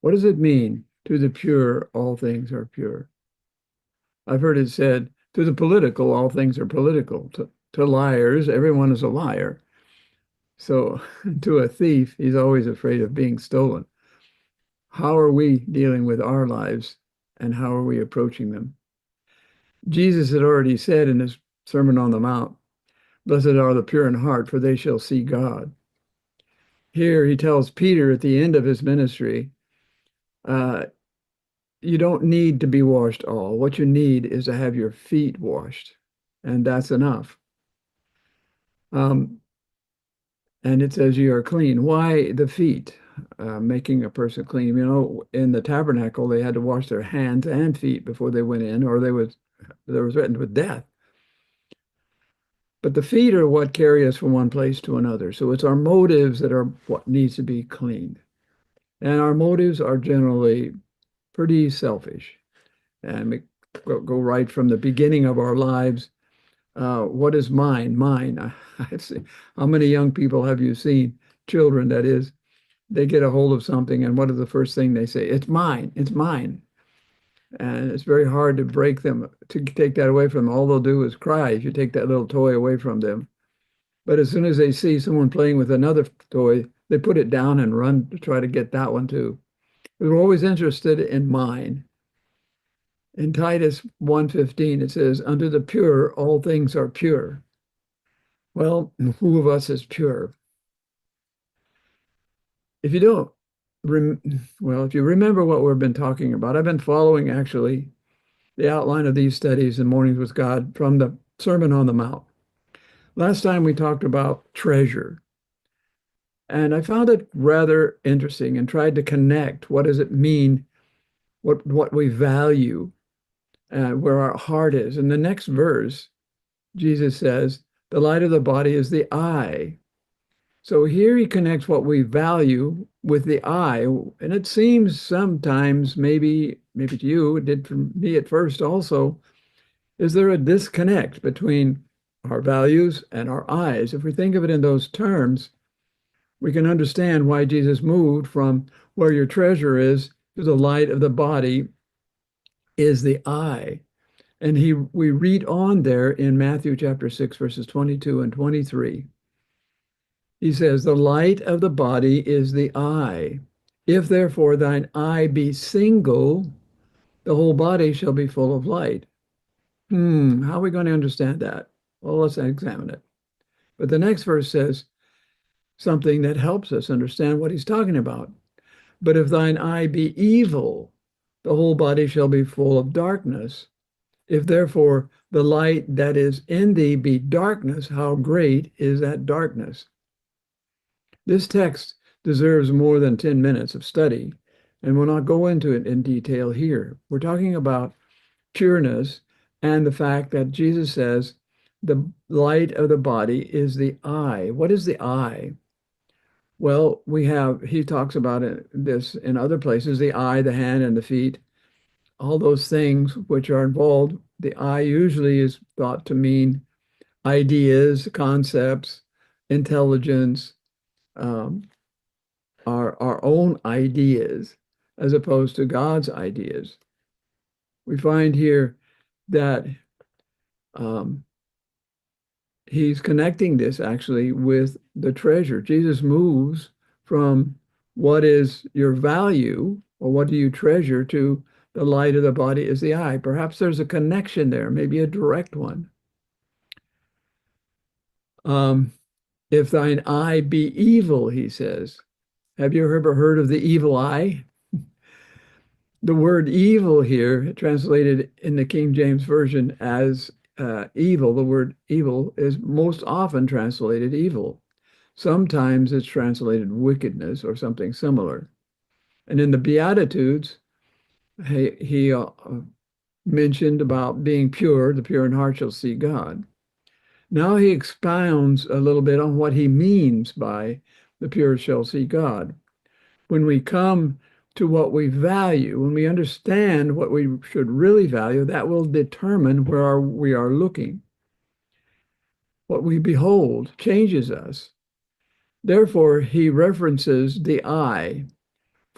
What does it mean? To the pure, all things are pure. I've heard it said, to the political, all things are political. To liars, everyone is a liar. So to a thief, he's always afraid of being stolen. How are we dealing with our lives and how are we approaching them? Jesus had already said in his Sermon on the Mount, blessed are the pure in heart, for they shall see God. Here he tells Peter at the end of his ministry, uh, you don't need to be washed all. What you need is to have your feet washed, and that's enough. Um, and it says you are clean. Why the feet? Making a person clean. You know, in the tabernacle, they had to wash their hands and feet before they went in, or they were threatened with death. But the feet are what carry us from one place to another. So it's our motives that are what needs to be cleaned. And our motives are generally pretty selfish. And we go right from the beginning of our lives. What is mine? Mine. I've seen, how many young people have you seen? Children, that is, they get a hold of something, and what is the first thing they say? It's mine. It's mine. And it's very hard to break them, to take that away from them. All they'll do is cry if you take that little toy away from them. But as soon as they see someone playing with another toy, they put it down and run to try to get that one too. They're always interested in mine. In Titus 1:15, it says, unto the pure, all things are pure. Well, who of us is pure? If you don't, if you remember what we've been talking about, I've been following actually the outline of these studies in Mornings with God from the Sermon on the Mount. Last time we talked about treasure, and I found it rather interesting and tried to connect what does it mean, what we value, where our heart is. In the next verse, Jesus says, the light of the body is the eye. So here he connects what we value with the eye. And it seems sometimes, maybe to you, it did for me at first also, is there a disconnect between our values and our eyes? If we think of it in those terms, we can understand why Jesus moved from where your treasure is to the light of the body is the eye. And we read on there in Matthew chapter 6, verses 22 and 23. He says, the light of the body is the eye. If therefore thine eye be single, the whole body shall be full of light. How are we going to understand that? Well, let's examine it. But the next verse says something that helps us understand what he's talking about. But if thine eye be evil, the whole body shall be full of darkness. If therefore the light that is in thee be darkness, how great is that darkness? This text deserves more than 10 minutes of study, and we'll not go into it in detail here. We're talking about pureness and the fact that Jesus says the light of the body is the eye. What is the eye? Well, he talks about this in other places, the eye, the hand, and the feet, all those things which are involved. The eye usually is thought to mean ideas, concepts, intelligence, um, our own ideas, as opposed to God's ideas. We find here that he's connecting this actually with the treasure. Jesus moves from what is your value or what do you treasure to the light of the body is the eye. Perhaps there's a connection there, maybe a direct one. If thine eye be evil, he says. Have you ever heard of the evil eye? The word evil here, translated in the King James Version as evil, the word evil is most often translated evil. Sometimes it's translated wickedness or something similar. And in the Beatitudes, he mentioned about being pure, the pure in heart shall see God. Now he expounds a little bit on what he means by the pure shall see God. When we come to what we value, when we understand what we should really value, that will determine where we are looking. What we behold changes us. Therefore, he references the eye.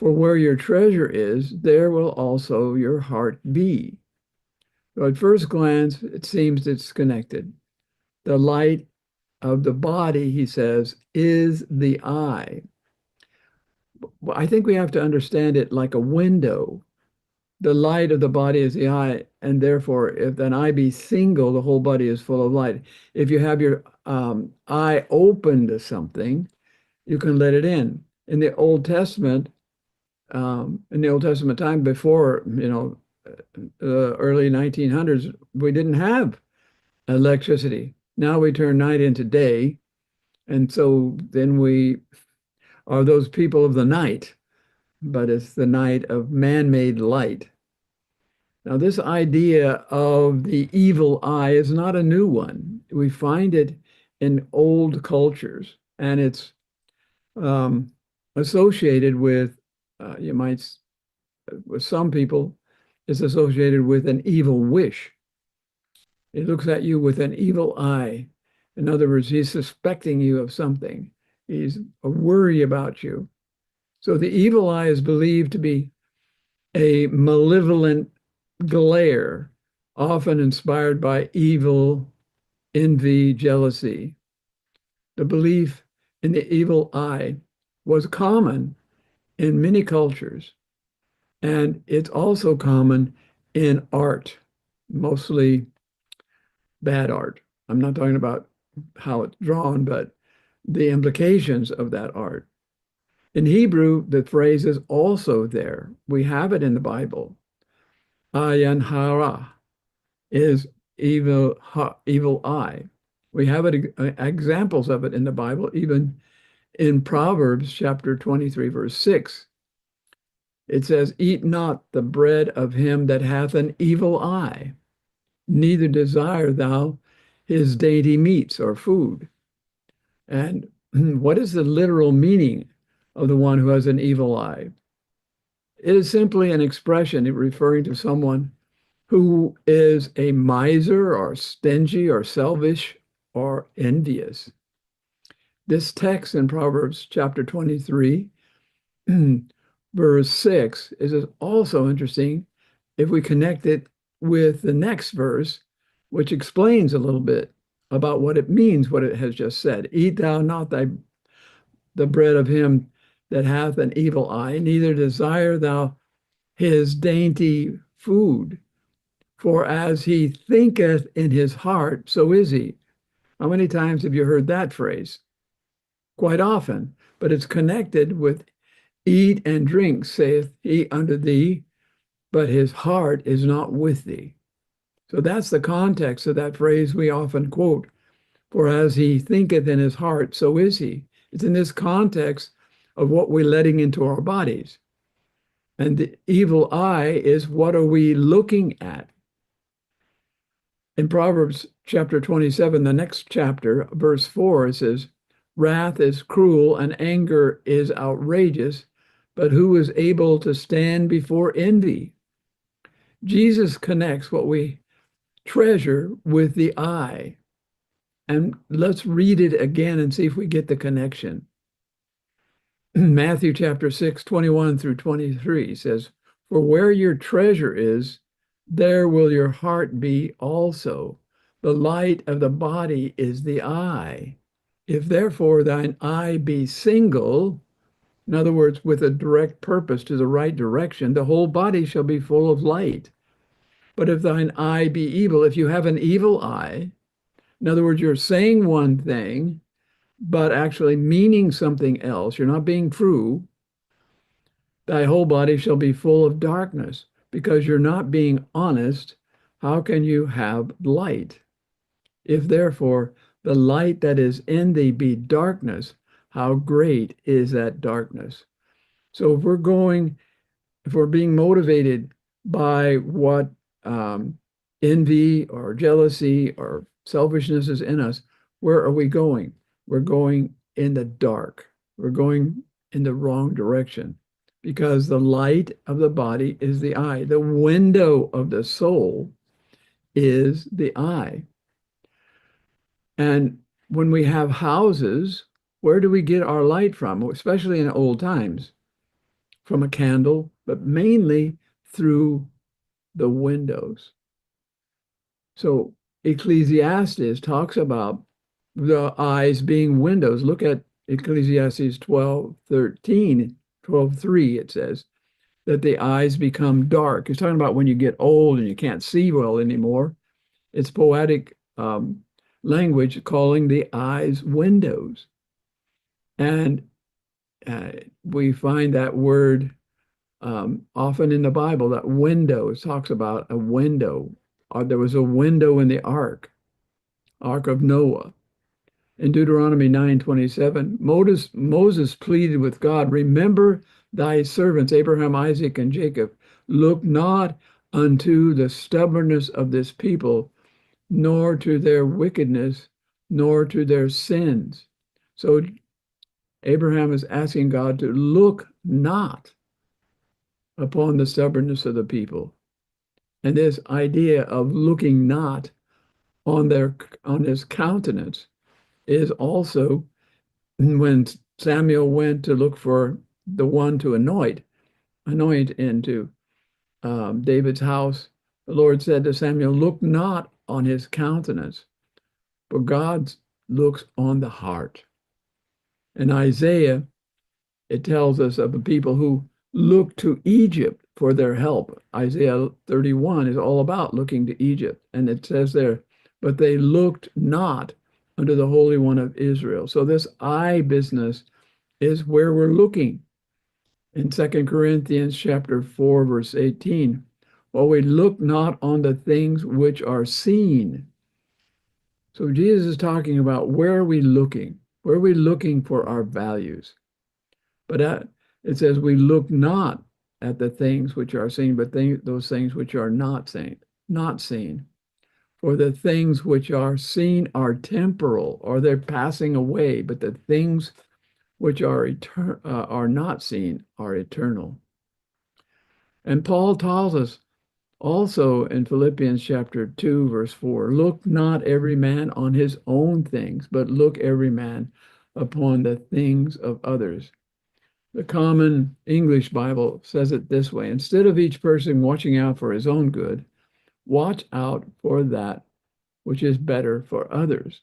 For where your treasure is, there will also your heart be. So at first glance, it seems it's connected. The light of the body, he says, is the eye. Well, I think we have to understand it like a window. The light of the body is the eye, and therefore, if an eye be single, the whole body is full of light. If you have your eye open to something, you can let it in. In the Old Testament time, before early 1900s, we didn't have electricity. Now we turn night into day, and so then we are those people of the night, but it's the night of man-made light. Now, this idea of the evil eye is not a new one. We find it in old cultures, and it's associated with, with some people, it's associated with an evil wish. He looks at you with an evil eye. In other words, he's suspecting you of something. He's worried about you. So the evil eye is believed to be a malevolent glare, often inspired by evil, envy, jealousy. The belief in the evil eye was common in many cultures, and it's also common in art, mostly bad art. I'm not talking about how it's drawn, but the implications of that art. In Hebrew, the phrase is also there. We have it in the Bible. Ayin hara is evil eye. We have examples of it in the Bible, even in Proverbs chapter 23, verse 6. It says, "Eat not the bread of him that hath an evil eye, neither desire thou his dainty meats or food." And what is the literal meaning of the one who has an evil eye? It is simply an expression referring to someone who is a miser or stingy or selfish or envious. This text in Proverbs chapter 23, verse 6, is also interesting if we connect it with the next verse, which explains a little bit about what it means, what it has just said. "Eat thou not the bread of him that hath an evil eye, neither desire thou his dainty food. For as he thinketh in his heart, so is he." How many times have you heard that phrase? Quite often, but it's connected with "Eat and drink, saith he unto thee, but his heart is not with thee." So that's the context of that phrase we often quote, "For as he thinketh in his heart, so is he." It's in this context of what we're letting into our bodies. And the evil eye is, what are we looking at? In Proverbs chapter 27, the next chapter, verse 4, it says, "Wrath is cruel and anger is outrageous, but who is able to stand before envy?" Jesus connects what we treasure with the eye. And let's read it again and see if we get the connection. Matthew chapter 6, 21 through 23 says, "For where your treasure is, there will your heart be also. The light of the body is the eye. If therefore thine eye be single," in other words, with a direct purpose to the right direction, "the whole body shall be full of light. But if thine eye be evil," if you have an evil eye, in other words, you're saying one thing, but actually meaning something else, you're not being true, "thy whole body shall be full of darkness." Because you're not being honest, how can you have light? "If therefore the light that is in thee be darkness, how great is that darkness?" So if we're being motivated by what envy or jealousy or selfishness is in us, where are we going? We're going in the dark. We're going in the wrong direction, because the light of the body is the eye. The window of the soul is the eye. And when we have houses, where do we get our light from? Especially in old times. from a candle, but mainly through the windows. So Ecclesiastes talks about the eyes being windows. Look at Ecclesiastes 12:13, 12:3, it says that the eyes become dark. He's talking about when you get old and you can't see well anymore. It's poetic language calling the eyes windows. And we find that word often in the Bible, that window. It talks about a window. There was a window in the ark of Noah. In Deuteronomy 9:27, Moses pleaded with God, remember thy servants, Abraham, Isaac, and Jacob. Look not unto the stubbornness of this people, nor to their wickedness, nor to their sins. So Abraham is asking God to look not upon the stubbornness of the people. And this idea of looking not on his countenance is also when Samuel went to look for the one to anoint into David's house. The Lord said to Samuel, look not on his countenance, but God looks on the heart. In Isaiah, it tells us of the people who look to Egypt for their help. Isaiah 31 is all about looking to Egypt. And it says there, but they looked not unto the Holy One of Israel. So this eye business is where we're looking. In 2 Corinthians chapter 4, verse 18, well, we look not on the things which are seen. So Jesus is talking about where are we looking? Where are we looking for our values? But it says we look not at the things which are seen, but those things which are not seen. For the things which are seen are temporal, or they're passing away, but the things which are not seen are eternal. And Paul tells us also in Philippians chapter 2, verse 4, look not every man on his own things, but look every man upon the things of others. The Common English Bible says it this way: instead of each person watching out for his own good, watch out for that which is better for others.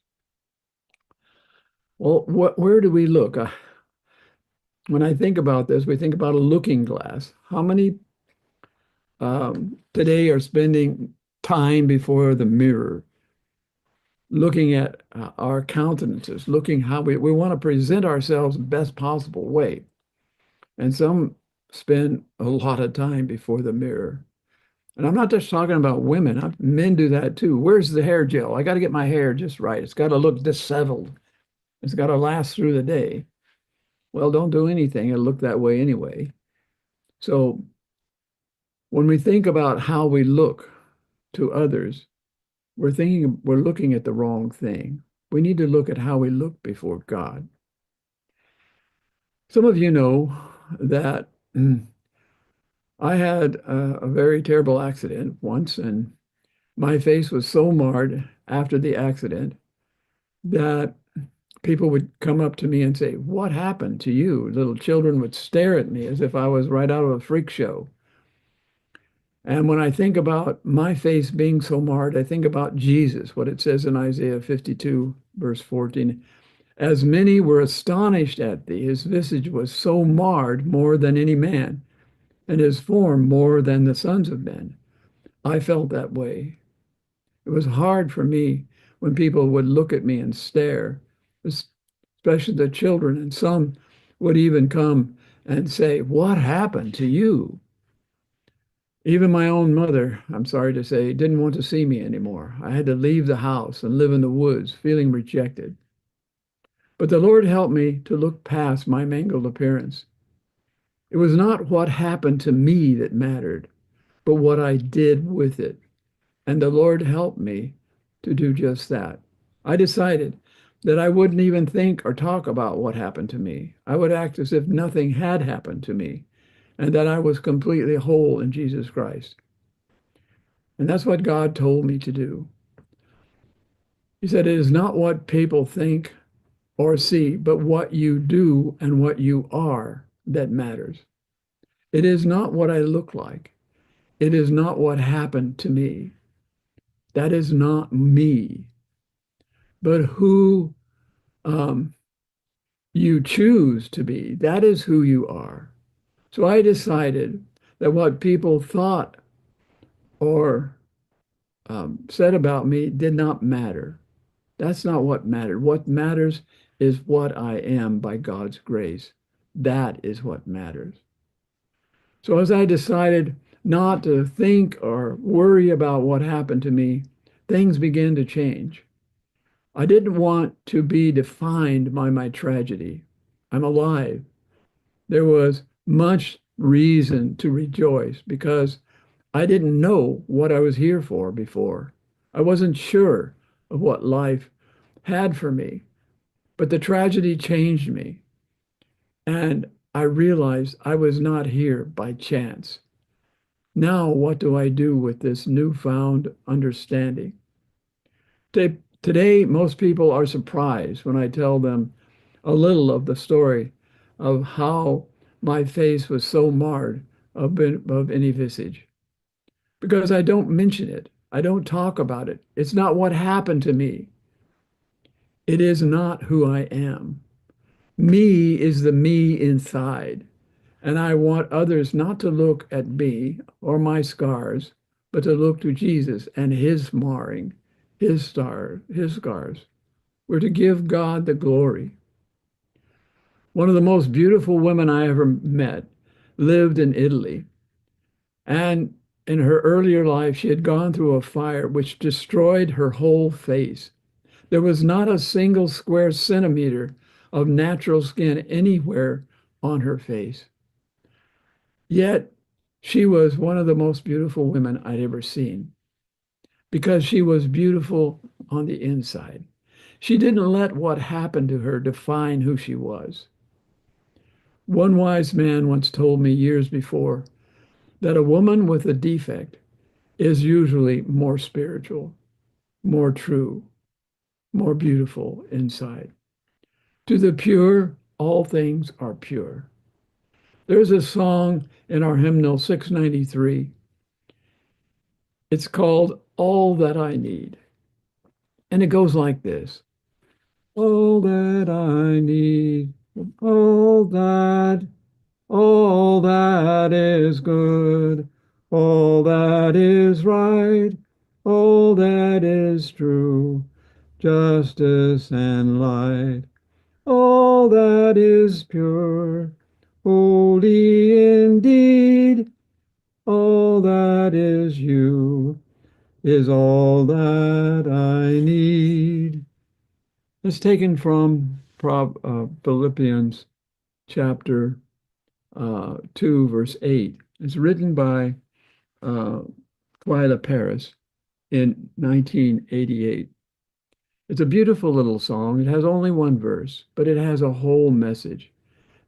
Well, where do we look? When I think about this, we think about a looking glass. How many today are spending time before the mirror, looking at our countenances, looking how we want to present ourselves the best possible way? And some spend a lot of time before the mirror. And I'm not just talking about women. Men do that too. Where's the hair gel? I got to get my hair just right. It's got to look disheveled. It's got to last through the day. Well, don't do anything. It'll look that way anyway. So when we think about how we look to others, we're looking at the wrong thing. We need to look at how we look before God. Some of you know that I had a very terrible accident once, and my face was so marred after the accident that people would come up to me and say, what happened to you? Little children would stare at me as if I was right out of a freak show. And when I think about my face being so marred, I think about Jesus, what it says in Isaiah 52, verse 14. As many were astonished at thee, his visage was so marred more than any man, and his form more than the sons of men. I felt that way. It was hard for me when people would look at me and stare, especially the children, and some would even come and say, what happened to you? Even my own mother, I'm sorry to say, didn't want to see me anymore. I had to leave the house and live in the woods, feeling rejected. But the Lord helped me to look past my mangled appearance. It was not what happened to me that mattered, but what I did with it. And the Lord helped me to do just that. I decided that I wouldn't even think or talk about what happened to me. I would act as if nothing had happened to me, and that I was completely whole in Jesus Christ. And that's what God told me to do. He said, it is not what people think or see, but what you do and what you are that matters. It is not what I look like. It is not what happened to me. That is not me, but who um, you choose to be. That is who you are. So I decided that what people thought or said about me did not matter. That's not what mattered. What matters is what I am by God's grace. That is what matters. So as I decided not to think or worry about what happened to me, things began to change. I didn't want to be defined by my tragedy. I'm alive. There was much reason to rejoice because I didn't know what I was here for before. I wasn't sure of what life had for me, but the tragedy changed me. And I realized I was not here by chance. Now, what do I do with this newfound understanding? Today, most people are surprised when I tell them a little of the story of how my face was so marred of any visage. Because I don't mention it. I don't talk about it. It's not what happened to me. It is not who I am. Me is the me inside. And I want others not to look at me or my scars, but to look to Jesus and his marring, his scars. We're to give God the glory. One of the most beautiful women I ever met lived in Italy. And in her earlier life, she had gone through a fire which destroyed her whole face. There was not a single square centimeter of natural skin anywhere on her face. Yet she was one of the most beautiful women I'd ever seen because she was beautiful on the inside. She didn't let what happened to her define who she was. One wise man once told me years before that a woman with a defect is usually more spiritual, more true, more beautiful inside. To the pure, all things are pure. There's a song in our hymnal 693. It's called All That I Need. And it goes like this. All that I need, all that, all that is good, all that is right, all that is true, justice and light, all that is pure, holy indeed, all that is you is all that I need. It's taken from Philippians chapter 2, verse 8. It's written by uh, Twyla Paris in 1988. It's a beautiful little song. It has only one verse, but it has a whole message.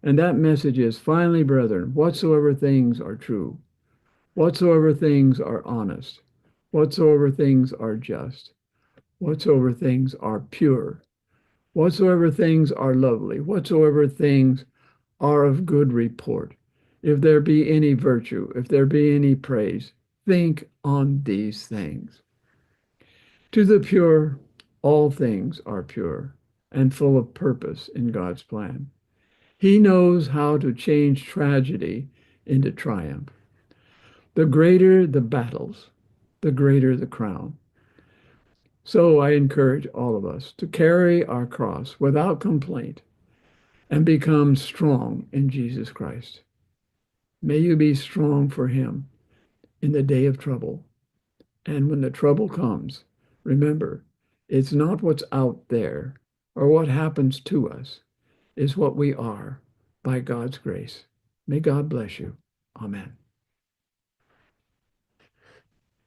And that message is, finally, brethren, whatsoever things are true, whatsoever things are honest, whatsoever things are just, whatsoever things are pure, whatsoever things are lovely, whatsoever things are of good report, if there be any virtue, if there be any praise, think on these things. To the pure, all things are pure and full of purpose in God's plan. He knows how to change tragedy into triumph. The greater the battles, the greater the crown. So I encourage all of us to carry our cross without complaint and become strong in Jesus Christ. May you be strong for him in the day of trouble. And when the trouble comes, remember, it's not what's out there or what happens to us, it's what we are by God's grace. May God bless you. Amen.